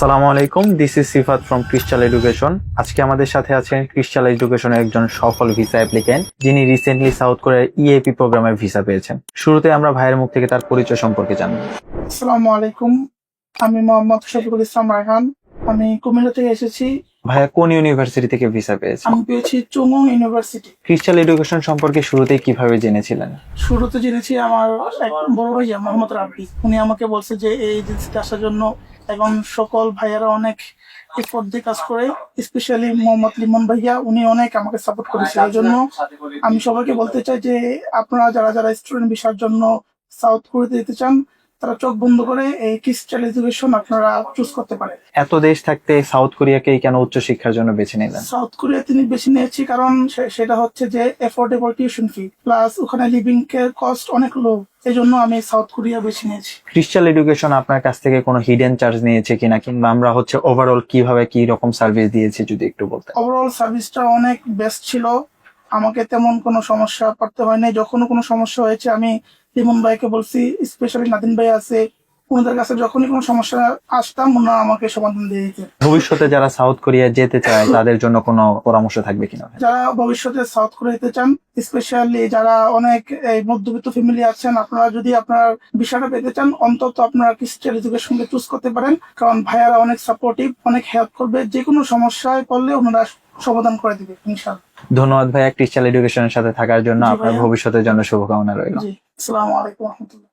সালামু আলাইকুম, this is Sifat from crystal education. আজকে আমাদের সাথে আছেন ক্রিস্টাল এডুকেশনের একজন সফল ভিসা অ্যাপ্লিক্যান্ট, যিনি রিসেন্টলি সাউথ কোরিয়ার ইএপি প্রোগ্রামের ভিসা পেয়েছেন। শুরুতে আমরা ভাইয়ের মুখ থেকে তার পরিচয় সম্পর্কে জানব। আসসালামু আলাইকুম, আমি মোহাম্মদ শফিকুল ইসলাম রায়হান। আমি কুমিল্লা থেকে এসেছি। ভাইয়া কোন ইউনিভার্সিটি থেকে ভিসা পেয়েছেন? আমি পেয়েছি চুংং ইউনিভার্সিটি। ক্রিস্টাল এডুকেশন সম্পর্কে শুরুতেই কিভাবে জেনেছিলেন? শুরুতে জেনেছি আমার এক বড় ভাইয়া মোহাম্মদ রাব্বি, উনি আমাকে বলছে যে এই এজেন্সিতে আসার জন্য। এখন সকল ভাইয়ারা অনেক এফোর্ট দিয়ে কাজ করে, স্পেশালি মোহাম্মদ লিমন ভাইয়া, উনি অনেক আমাকে সাপোর্ট করেছে। এই জন্য আমি সবাইকে বলতে চাই যে আপনারা যারা যারা স্টুডেন্ট ভিসার জন্য সাউথ কোরিয়াতে যেতে চান, তারা চোখ বন্ধ করে এই ক্রিস্টাল এডুকেশন আপনারা চুজ করতে পারেন। এত দেশ থাকতে সাউথ কোরিয়াকেই কেন উচ্চশিক্ষার জন্য বেছে নিলেন? সাউথ কোরিয়া তিনি বেছে নিয়েছি কারণ সেটা হচ্ছে যে এফোর্ডেবল টিউশন ফি, প্লাস ওখানে লিভিং এর কস্ট অনেক লো। এই জন্য আমি সাউথ কোরিয়া বেছে নিয়েছি। ক্রিস্টাল এডুকেশন আপনার কাছ থেকে কোনো হিডেন চার্জ নিয়েছে কিনা, কিংবা আমরা ওভারঅল কিভাবে কি রকম সার্ভিস দিয়েছি যদি একটু বলতেন। ওভারঅল সার্ভিসটা অনেক বেস্ট ছিল, আমাকে তেমন কোনো সমস্যা পড়তে হয় নাই। যখনও কোনো সমস্যা হয়েছে আমি লিমন ভাইকে বলছি, স্পেশালি নাদিন ভাই আছে, ওনাদের কাছে যখনই কোনো সমস্যা আসতাম ওনারা আমাকে সমাধান দিয়ে দিতেন। ভবিষ্যতে যারা সাউথ কোরিয়া যেতে চায় তাদের জন্য কোনো পরামর্শ থাকবে কিনা? যারা ভবিষ্যতে সাউথ কোরিয়া যেতে চান, স্পেশালি যারা অনেক এই মধ্যবিত্ত ফ্যামিলি আছেন, আপনারা যদি আপনার বিষয়টা পেতে চান, অন্তত আপনারা ক্রিস্টাল এডুকেশনকে চুজ করতে পারেন। কারণ ভাইয়ারা অনেক সাপোর্টিভ, অনেক হেল্প করবে, যে কোনো সমস্যায় পড়লে ওনারা সমাধান করে দিবে ইনশাআল্লাহ। ধন্যবাদ ভাইয়া ক্রিস্টাল এডুকেশনের সাথে থাকার জন্য। আপনার ভবিষ্যতের জন্য শুভকামনা রইল। জি, আসসালামু আলাইকুম ওয়া রাহমাতুল্লাহ।